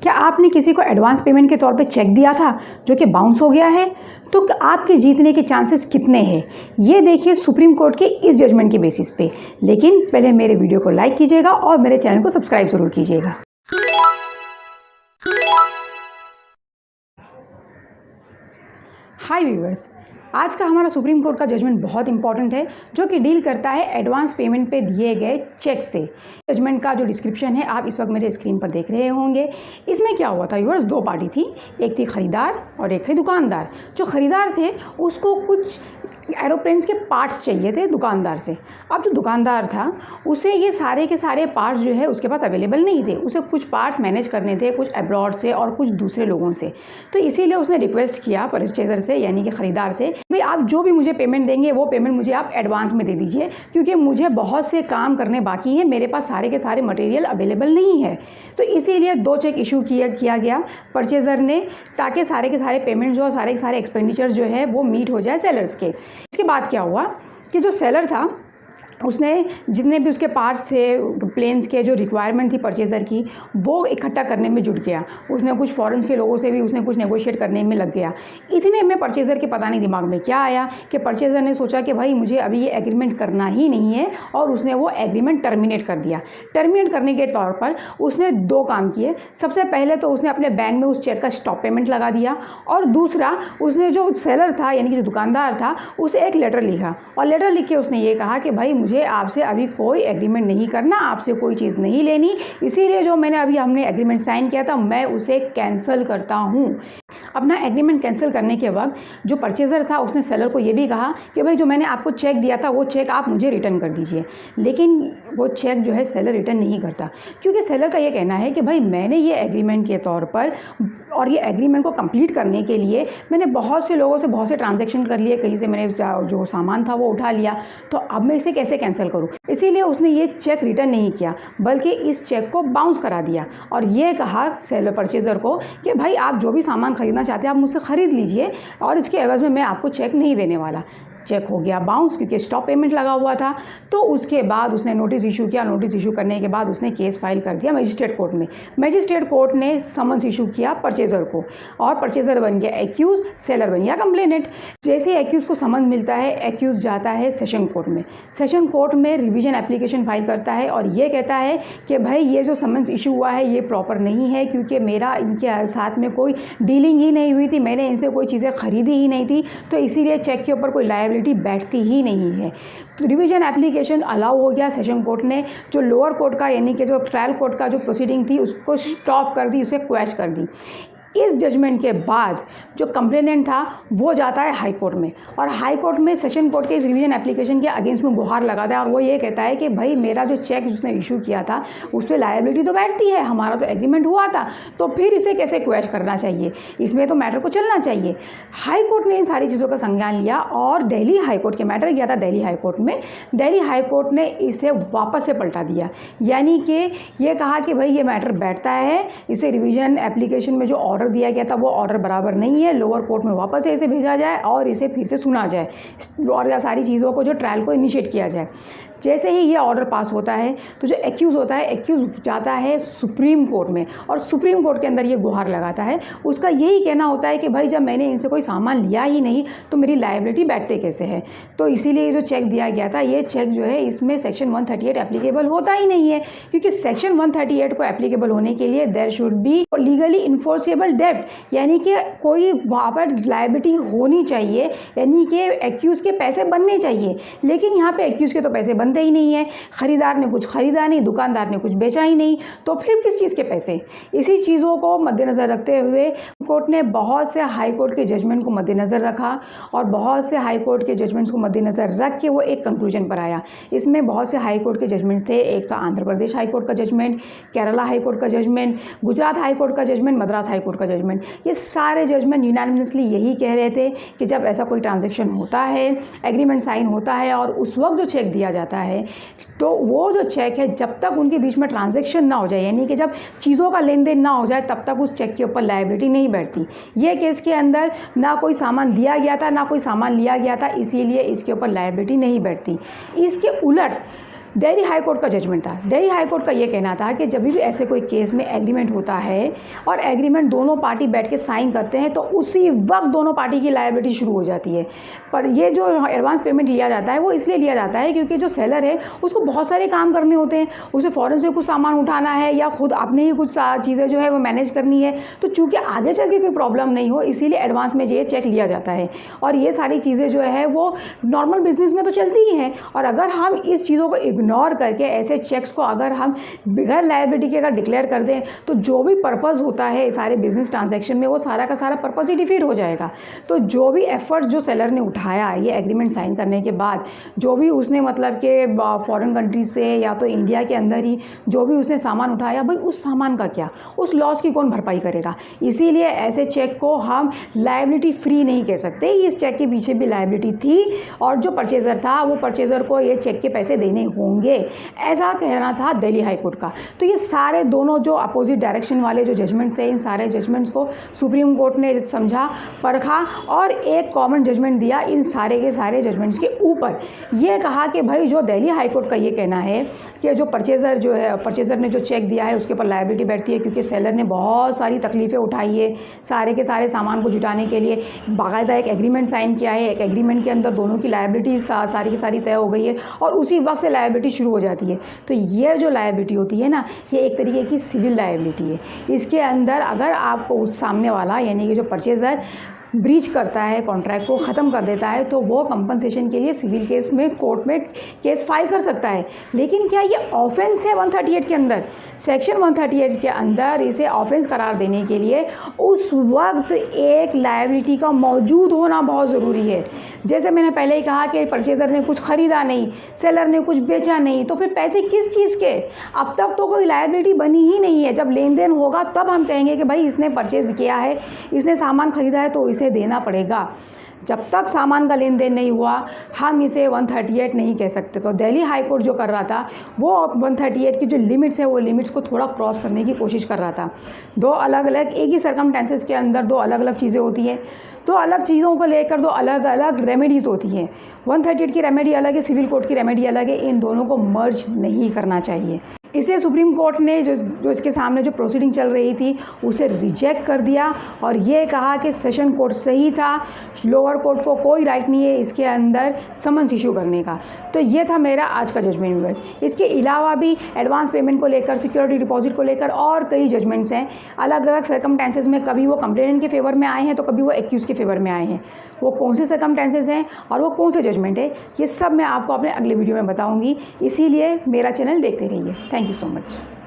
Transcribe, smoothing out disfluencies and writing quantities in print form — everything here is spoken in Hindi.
क्या आपने किसी को एडवांस पेमेंट के तौर पे चेक दिया था जो कि बाउंस हो गया है? तो आपके जीतने के चांसेस कितने हैं, ये देखिए सुप्रीम कोर्ट के इस जजमेंट के बेसिस पे। लेकिन पहले मेरे वीडियो को लाइक कीजिएगा और मेरे चैनल को सब्सक्राइब ज़रूर कीजिएगा। हाय व्यूअर्स, आज का हमारा सुप्रीम कोर्ट का जजमेंट बहुत इंपॉर्टेंट है जो कि डील करता है एडवांस पेमेंट पे दिए गए चेक से। जजमेंट का जो डिस्क्रिप्शन है आप इस वक्त मेरे स्क्रीन पर देख रहे होंगे। इसमें क्या हुआ था व्यूअर्स, दो पार्टी थी, एक थी ख़रीदार और एक थे दुकानदार। जो ख़रीदार थे उसको कुछ एरोप्लेन्स के पार्ट्स चाहिए थे दुकानदार से। अब जो दुकानदार था उसे ये सारे के सारे पार्ट्स जो है उसके पास अवेलेबल नहीं थे। उसे कुछ पार्ट्स मैनेज करने थे, कुछ अब्रॉड से और कुछ दूसरे लोगों से। तो इसीलिए उसने रिक्वेस्ट किया परचेजर से, यानी कि ख़रीदार से, भाई आप जो भी मुझे पेमेंट देंगे वो पेमेंट मुझे आप एडवांस में दे दीजिए, क्योंकि मुझे बहुत से काम करने बाकी हैं, मेरे पास सारे के सारे मटेरियल अवेलेबल नहीं है। तो इसीलिए दो चेक इशू किया गया परचेज़र ने, ताकि सारे के सारे पेमेंट जो सारे के सारे एक्सपेंडिचर जो है वो मीट हो जाए सेलर्स के। इसके बाद क्या हुआ कि जो सेलर था उसने जितने भी उसके पार्ट्स थे प्लेन्स के, जो रिक्वायरमेंट थी परचेज़र की, वो इकट्ठा करने में जुट गया। उसने कुछ फॉरेन्स के लोगों से भी उसने कुछ नेगोशिएट करने में लग गया। इतने में परचेज़र के पता नहीं दिमाग में क्या आया कि परचेज़र ने सोचा कि भाई मुझे अभी ये एग्रीमेंट करना ही नहीं है, और उसने वो एग्रीमेंट टर्मिनेट कर दिया। टर्मिनेट करने के तौर पर उसने दो काम किए। सबसे पहले तो उसने अपने बैंक में उस चेक का स्टॉप पेमेंट लगा दिया, और दूसरा उसने जो सेलर था यानी कि जो दुकानदार था उसे एक लेटर लिखा, और लेटर लिख के उसने ये कहा कि भाई मुझे आपसे अभी कोई एग्रीमेंट नहीं करना, आपसे कोई चीज़ नहीं लेनी, इसीलिए जो हमने एग्रीमेंट साइन किया था मैं उसे कैंसिल करता हूँ। अपना एग्रीमेंट कैंसिल करने के वक्त जो परचेज़र था उसने सेलर को ये भी कहा कि भाई जो मैंने आपको चेक दिया था वो चेक आप मुझे रिटर्न कर दीजिए। लेकिन वो चेक जो है सेलर रिटर्न नहीं करता, क्योंकि सेलर का ये कहना है कि भाई मैंने ये एग्रीमेंट के तौर पर और ये एग्रीमेंट को कंप्लीट करने के लिए मैंने बहुत से लोगों से बहुत से ट्रांजैक्शन कर लिए, कहीं से मैंने जो सामान था वो उठा लिया, तो अब मैं इसे कैसे कैंसिल करूँ। इसीलिए उसने ये चेक रिटर्न नहीं किया, बल्कि इस चेक को बाउंस करा दिया, और ये कहा सेलर परचेज़र को कि भाई आप जो भी सामान खरीदना चाहते हैं आप मुझसे ख़रीद लीजिए, और इसके एवज़ में मैं आपको चेक नहीं देने वाला। चेक हो गया बाउंस, क्योंकि स्टॉप पेमेंट लगा हुआ था। तो उसके बाद उसने नोटिस इशू किया। नोटिस इशू करने के बाद उसने केस फाइल कर दिया मजिस्ट्रेट कोर्ट में। मजिस्ट्रेट कोर्ट ने समन्स इशू किया परचेज़र को, और परचेज़र बन गया एक्यूज़, सेलर बन गया कंप्लेनेंट। जैसे ही एक्यूज़ को समन्स मिलता है, एक्यूज़ जाता है सेशन कोर्ट में। सेशन कोर्ट में रिवीजन एप्लीकेशन फाइल करता है और ये कहता है कि भाई ये जो समन्स इशू हुआ है ये प्रॉपर नहीं है, क्योंकि मेरा इनके साथ में कोई डीलिंग ही नहीं हुई थी, मैंने इनसे कोई चीज़ें खरीदी ही नहीं थी, तो इसीलिए चेक के ऊपर कोई लायबिलिटी बैठती ही नहीं है। तो रिवीजन एप्लीकेशन अलाउ हो गया। सेशन कोर्ट ने जो लोअर कोर्ट का यानी कि जो ट्रायल कोर्ट का जो प्रोसीडिंग थी उसको स्टॉप कर दी, उसे क्वैश कर दी। इस जजमेंट के बाद जो कंप्लेनेंट था वो जाता है हाई कोर्ट में, और हाई कोर्ट में सेशन कोर्ट के इस रिवीजन एप्लीकेशन के अगेंस्ट में गुहार लगाता है, और वो ये कहता है कि भाई मेरा जो चेक उसने इशू किया था उस पर लायबिलिटी तो बैठती है, हमारा तो एग्रीमेंट हुआ था, तो फिर इसे कैसे क्वैश करना चाहिए, इसमें तो मैटर को चलना चाहिए। हाई कोर्ट ने इन सारी चीज़ों का संज्ञान लिया और दिल्ली हाई कोर्ट के मैटर गया था दिल्ली हाई कोर्ट में। दिल्ली हाई कोर्ट ने इसे वापस से पलटा दिया, यानी कि ये कहा कि भाई ये मैटर बैठता है, इसे रिवीजन एप्लीकेशन में जो ऑर्डर दिया गया था वो ऑर्डर बराबर नहीं है, लोअर कोर्ट में वापस से इसे भेजा जाए और इसे फिर से सुना जाए, और सारी चीज़ों को जो ट्रायल को इनिशिएट किया जाए। जैसे ही ये ऑर्डर पास होता है तो जो एक्यूज़ होता है, एक्यूज़ जाता है सुप्रीम कोर्ट में, और सुप्रीम कोर्ट के अंदर ये गुहार लगाता है। उसका यही कहना होता है कि भाई जब मैंने इनसे कोई सामान लिया ही नहीं तो मेरी लायबिलिटी बैठते कैसे है। तो इसीलिए ये जो चेक दिया गया था, ये चेक जो है इसमें सेक्शन 138 एप्लीकेबल होता ही नहीं है, क्योंकि सेक्शन 138 को एप्लीकेबल होने के लिए there should be legally enforceable डेब्ट, यानी कि कोई वहाँ पर लायबिलिटी होनी चाहिए, यानी कि एक्यूज़ के पैसे बनने चाहिए। लेकिन यहाँ पे एक्यूज़ के तो पैसे बनते ही नहीं है, ख़रीदार ने कुछ ख़रीदा नहीं, दुकानदार ने कुछ बेचा ही नहीं, तो फिर किस चीज़ के पैसे। इसी चीज़ों को मद्देनज़र रखते हुए कोर्ट ने बहुत से हाई कोर्ट के जजमेंट को मद्देनज़र रखा, और बहुत से हाई कोर्ट के जजमेंट्स को मद्देनज़र रख के वो एक कंक्लूजन पर आया। इसमें बहुत से हाई कोर्ट के जजमेंट्स थे। एक तो आंध्र प्रदेश हाई कोर्ट का जजमेंट, केरला हाई कोर्ट का जजमेंट, गुजरात हाई कोर्ट का जजमेंट, मद्रास हाई कोर्ट का जजमेंट। ये सारे जजमेंट यूनानिमसली यही कह रहे थे कि जब ऐसा कोई ट्रांजैक्शन होता है, एग्रीमेंट साइन होता है और उस वक्त जो चेक दिया जाता है, तो वो जो चेक है जब तक उनके बीच में ट्रांजैक्शन ना हो जाए, यानी कि जब चीज़ों का लेन देन ना हो जाए, तब तक उस चेक के ऊपर लायबिलिटी नहीं बैठती। ये केस के अंदर ना कोई सामान दिया गया था ना कोई सामान लिया गया था, इसीलिए इसके ऊपर लायबिलिटी नहीं बैठती। इसके उलट दिल्ली हाई कोर्ट का जजमेंट था। दिल्ली हाई कोर्ट का ये कहना था कि जब भी ऐसे कोई केस में एग्रीमेंट होता है और एग्रीमेंट दोनों पार्टी बैठ के साइन करते हैं तो उसी वक्त दोनों पार्टी की लायबिलिटी शुरू हो जाती है। पर ये जो एडवांस पेमेंट लिया जाता है वो इसलिए लिया जाता है क्योंकि जो सेलर है उसको बहुत सारे काम करने होते हैं, उसे फ़ौरन से कुछ सामान उठाना है या खुद अपने ही कुछ चीज़ें जो है वो मैनेज करनी है। तो चूँकि आगे चल के कोई प्रॉब्लम नहीं हो इसीलिए एडवांस में ये चेक लिया जाता है। और ये सारी चीज़ें जो है वो नॉर्मल बिजनेस में तो चलती ही हैं। और अगर हम इस चीज़ों को इग्नोर करके ऐसे चेक्स को अगर हम बगैर लायबिलिटी के अगर डिक्लेयर कर दें तो जो भी पर्पज़ होता है सारे बिजनेस ट्रांजैक्शन में वो सारा का सारा पर्पज़ ही डिफीट हो जाएगा। तो जो भी एफर्ट जो सेलर ने उठाया ये एग्रीमेंट साइन करने के बाद, जो भी उसने मतलब कि फॉरेन कंट्री से या तो इंडिया के अंदर ही जो भी उसने सामान उठाया, भाई उस सामान का क्या, उस लॉस की कौन भरपाई करेगा। इसीलिए ऐसे चेक को हम लायबिलिटी फ्री नहीं कह सकते। इस चेक के पीछे भी लायबिलिटी थी और जो परचेज़र था वो परचेज़र को ये चेक के पैसे देने होंगे, ऐसा कहना था दिल्ली हाई कोर्ट का। तो ये सारे दोनों जो अपोजिट डायरेक्शन वाले जो जजमेंट थे इन सारे जजमेंट्स को सुप्रीम कोर्ट ने समझा, परखा और एक कॉमन जजमेंट दिया इन सारे के सारे जजमेंट्स के ऊपर। ये कहा कि भाई जो दिल्ली हाई कोर्ट का ये कहना है कि जो परचेज़र जो है, परचेज़र ने जो चेक दिया है उसके ऊपर लायबिलिटी बैठती है क्योंकि सेलर ने बहुत सारी तकलीफ़ें उठाई है सारे के सारे सामान को जुटाने के लिए, बाकायदा एक एग्रीमेंट साइन किया है, एक एग्रीमेंट के अंदर दोनों की लायबिलिटी सारी की सारी तय हो गई है और उसी वक्त से लायबिलिटी शुरू हो जाती है। तो ये जो लायबिलिटी होती है ना, ये एक तरीके की सिविल लायबिलिटी है। इसके अंदर अगर आपको सामने वाला यानी कि जो परचेज़र ब्रीच करता है, कॉन्ट्रैक्ट को ख़त्म कर देता है, तो वो कंपनसेशन के लिए सिविल केस में कोर्ट में केस फाइल कर सकता है। लेकिन क्या ये ऑफेंस है 138 के अंदर? सेक्शन 138 के अंदर इसे ऑफेंस करार देने के लिए उस वक्त एक लायबिलिटी का मौजूद होना बहुत ज़रूरी है। जैसे मैंने पहले ही कहा कि परचेज़र ने कुछ ख़रीदा नहीं, सेलर ने कुछ बेचा नहीं, तो फिर पैसे किस चीज़ के? अब तक तो कोई लायबिलिटी बनी ही नहीं है। जब लेन देन होगा तब हम कहेंगे कि भाई इसने परचेज़ किया है, इसने सामान ख़रीदा है तो इसे देना पड़ेगा। जब तक सामान का लेन देन नहीं हुआ हम इसे 138 नहीं कह सकते। तो दिल्ली हाई कोर्ट जो कर रहा था वो 138 की जो लिमिट्स है वो लिमिट्स को थोड़ा क्रॉस करने की कोशिश कर रहा था। दो अलग अलग एक ही सर्कमस्टेंसेस के अंदर दो अलग अलग चीज़ें होती हैं, दो अलग चीज़ों को लेकर दो अलग अलग रेमेडीज़ होती हैं। 138 की रेमेडी अलग है, सिविल कोर्ट की रेमेडी अलग है, इन दोनों को मर्ज नहीं करना चाहिए। इसे सुप्रीम कोर्ट ने जो इसके सामने जो प्रोसीडिंग चल रही थी उसे रिजेक्ट कर दिया और ये कहा कि सेशन कोर्ट सही था, लोअर कोर्ट को कोई राइट नहीं है इसके अंदर समन्स इशू करने का। तो ये था मेरा आज का जजमेंट व्यूअर्स। इसके अलावा भी एडवांस पेमेंट को लेकर, सिक्योरिटी डिपॉजिट को लेकर और कई जजमेंट्स हैं अलग अलग सर्कमस्टेंसेस में। कभी वो कंप्लेनेंट के फेवर में आए हैं तो कभी वो एक्यूज़ के फेवर में आए हैं। वो कौन से सर्कमस्टेंसेस हैं और वो कौन से जजमेंट है, ये सब मैं आपको अपने अगले वीडियो में बताऊँगी। इसीलिए मेरा चैनल देखते रहिए। Thank you so much.